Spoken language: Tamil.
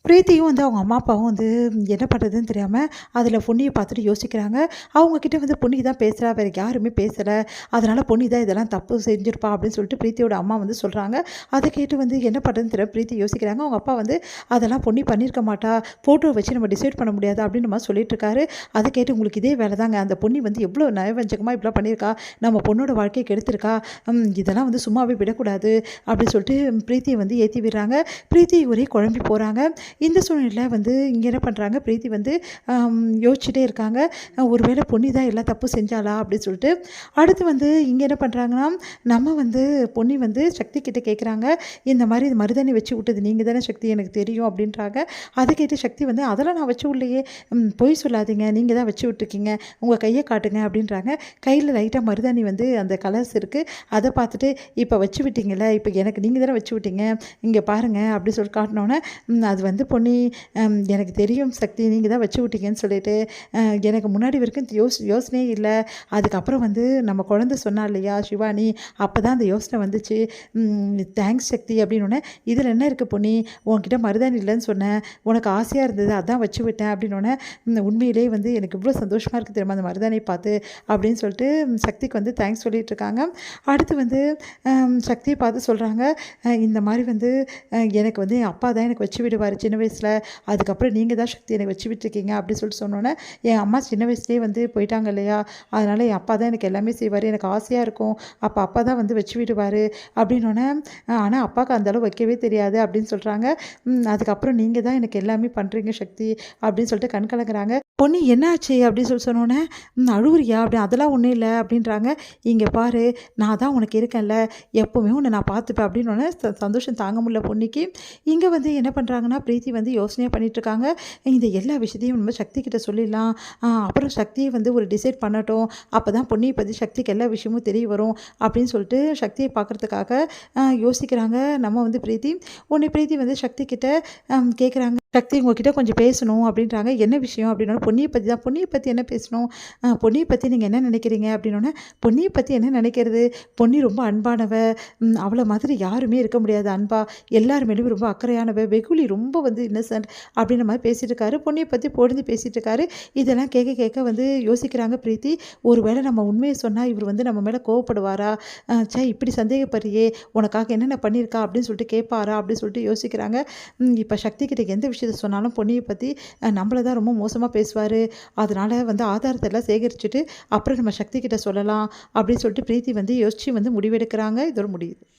பிரீத்தியும் வந்து அவங்க அம்மா அப்பாவும் வந்து என்ன பண்ணுறதுன்னு தெரியாமல் அதில் பொன்னியை பார்த்துட்டு யோசிக்கிறாங்க. அவங்கக்கிட்ட வந்து பொன்னி தான் பேசுகிறா, வேறு யாருமே பேசலை, அதனால் பொன்னி தான் இதெல்லாம் தப்பு செஞ்சுருப்பா அப்படின்னு சொல்லிட்டு பிரீத்தியோட அம்மா வந்து சொல்கிறாங்க. அதை கேட்டு வந்து என்ன பண்ணுறதுன்னு தெரியாமல் பிரீத்தி யோசிக்கிறாங்க. அவங்க அப்பா வந்து அதெல்லாம் பொன்னி பண்ணியிருக்க மாட்டா, ஃபோட்டோ வச்சு நம்ம டிசைட் பண்ண முடியாது அப்படின்னு நம்ம சொல்லிட்டு இருக்காரு. அதை கேட்டு உங்களுக்கு இதே வேலை தாங்க, அந்த பொன்னி வந்து எவ்வளோ நயவஞ்சகமாக இப்படிலாம் பண்ணியிருக்கா, நம்ம பொண்ணோட வாழ்க்கையை கெடுத்திருக்கா, இதெல்லாம் வந்து சும்மாவே விடக்கூடாது அப்படின்னு சொல்லிட்டு பிரீத்தியை வந்து ஏற்றி விடுறாங்க. பிரீத்தி ஒரே குழம்பி போகிறாங்க. இந்த சூழ்நிலையில் வந்து இங்கே என்ன பண்ணுறாங்க, பிரீத்தி வந்து யோசிச்சுட்டே இருக்காங்க. ஒருவேளை பொன்னி தான் எல்லா தப்பு செஞ்சாளா அப்படின்னு சொல்லிட்டு. அடுத்து வந்து இங்கே என்ன பண்ணுறாங்கன்னா, நம்ம வந்து பொன்னி வந்து சக்தி கிட்ட கேட்குறாங்க, இந்த மாதிரி இது மருதாணி வச்சு விட்டது நீங்கள் தானே சக்தி, எனக்கு தெரியும் அப்படின்றாங்க. அதை கேட்டு சக்தி வந்து அதெல்லாம் நான் வச்சு விடலையே, பொய் சொல்லாதீங்க, நீங்கள் தான் வச்சு விட்ருக்கீங்க, உங்கள் கையை காட்டுங்க அப்படின்றாங்க. கையில் லைட்டாக மருதாணி வந்து அந்த கலர்ஸ் இருக்குது, அதை பார்த்துட்டு இப்போ வச்சு விட்டீங்கல்ல, இப்போ எனக்கு நீங்கள் தானே வச்சு விட்டீங்க, இங்கே பாருங்கள் அப்படி சொல்லி காட்டினோன்னே, அது வந்து பொன்னி எனக்கு தெரியும் சக்தி, நீங்கள் தான் வச்சு விட்டீங்கன்னு சொல்லிட்டு, எனக்கு முன்னாடி வரைக்கும் யோசனையே இல்லை, அதுக்கப்புறம் வந்து நம்ம குழந்தை சொன்னா இல்லையா சிவானி, அப்போ தான் அந்த யோசனை வந்துச்சு, தேங்க்ஸ் சக்தி அப்படின்னோடனே, இதில் என்ன இருக்குது பொன்னி, உன்கிட்ட மருதாணி இல்லைன்னு சொன்னேன், உனக்கு ஆசையாக இருந்தது அதான் வச்சு விட்டேன் அப்படின்னோடனே, உண்மையிலே வந்து எனக்கு இவ்வளோ சந்தோஷமாக இருக்குது தெரியுமா அந்த மருதாணியை பார்த்து அப்படின்னு சொல்லிட்டு சக்திக்கு வந்து தேங்க்ஸ் சொல்லிட்டு இருக்காங்க. அடுத்து வந்து சக்தியை பார்த்து சொல்கிறாங்க, இந்த மாதிரி வந்து எனக்கு வந்து என் அப்பா தான் எனக்கு வச்சு விடுவார் சின்ன வயசில், அதுக்கப்புறம் நீங்கள் தான் சக்தி எனக்கு வச்சு விட்டுருக்கீங்க அப்படின்னு சொல்லிட்டு சொன்னோன்னே, என் அம்மா சின்ன வயசுலேயே வந்து போயிட்டாங்க இல்லையா, அதனால் என் அப்பா தான் எனக்கு எல்லாமே செய்வார், எனக்கு ஆசையாக இருக்கும், அப்போ அப்பா தான் வந்து வச்சு விடுவார் அப்படின்னோடனே, ஆனால் அப்பாவுக்கு அந்தளவு வைக்கவே தெரியாது அப்படின்னு சொல்கிறாங்க. அதுக்கப்புறம் நீங்கள் தான் எனக்கு எல்லாமே பண்ணுறீங்க சக்தி அப்படின்னு சொல்லிட்டு கண் கலங்குறாங்க. பொன்னி என்னாச்சு அப்படின்னு சொல்லி சொன்னோன்னே, அழுவுறியா அப்படி, அதெல்லாம் ஒன்றும் இல்லை அப்படின்றாங்க. இங்கே பாரு, நான் தான் உனக்கு இருக்கேன்ல, எப்போவுமே உன்னை நான் பார்த்துப்பேன் அப்படின்னோடனே சந்தோஷம் தாங்க முடியல பொன்னிக்கு. இங்கே வந்து என்ன பண்ணுறாங்கன்னா, பிரீத்தி வந்து யோசனையாக பண்ணிகிட்ருக்காங்க, இந்த எல்லா விஷயத்தையும் நம்ம சக்தி கிட்ட சொல்லிடலாம், அப்புறம் சக்தியை வந்து ஒரு டிசைட் பண்ணட்டும், அப்போ தான் பொன்னியை பற்றி சக்திக்கு எல்லா விஷயமும் தெரிய வரும் அப்படின்னு சொல்லிட்டு சக்தியை பார்க்குறதுக்காக யோசிக்கிறாங்க. நம்ம வந்து பிரீத்தி பிரீத்தி வந்து சக்தி கிட்ட கேட்குறாங்க, சக்தி உங்ககிட்ட கொஞ்சம் பேசணும் அப்படின்றாங்க. என்ன விஷயம் அப்படின்னா, பொன்னியை பற்றி தான். பொன்னியை பற்றி என்ன பேசணும், பொன்னியை பற்றி நீங்கள் என்ன நினைக்கிறீங்க அப்படின்னோடனே, பொன்னியை பற்றி என்ன நினைக்கிறது, பொன்னி ரொம்ப அன்பானவ, அவளை மாதிரி யாருமே இருக்க முடியாது அன்பா, எல்லார் மேலேயும் ரொம்ப அக்கறையானவ, வெகுளி ரொம்ப வந்து இன்னசென்ட் அப்படின்ற மாதிரி பேசிகிட்டு இருக்காரு. பொன்னியை பற்றி பொழுது பேசிகிட்டு இருக்காரு. இதெல்லாம் கேட்க கேட்க வந்து யோசிக்கிறாங்க பிரீத்தி, ஒருவேளை நம்ம உண்மையை சொன்னால் இவர் வந்து நம்ம மேலே கோவப்படுவாரா, இப்படி சந்தேகப்படுறியே, உனக்காக என்னென்ன பண்ணியிருக்கா அப்படின்னு சொல்லிட்டு கேட்பாரா அப்படின்னு சொல்லிட்டு யோசிக்கிறாங்க. இப்போ சக்தி கிட்ட எந்த விஷயத்தை சொன்னாலும் பொன்னியை பற்றி நம்மளை தான் ரொம்ப மோசமாக பேசுவார், அதனால் வந்து ஆதாரத்தை எல்லாம் சேகரிச்சுட்டு அப்புறம் நம்ம சக்தி கிட்ட சொல்லலாம் அப்படின்னு சொல்லிட்டு பிரீத்தி வந்து யோசித்து வந்து முடிவெடுக்கிறாங்க. இதோட முடியுது.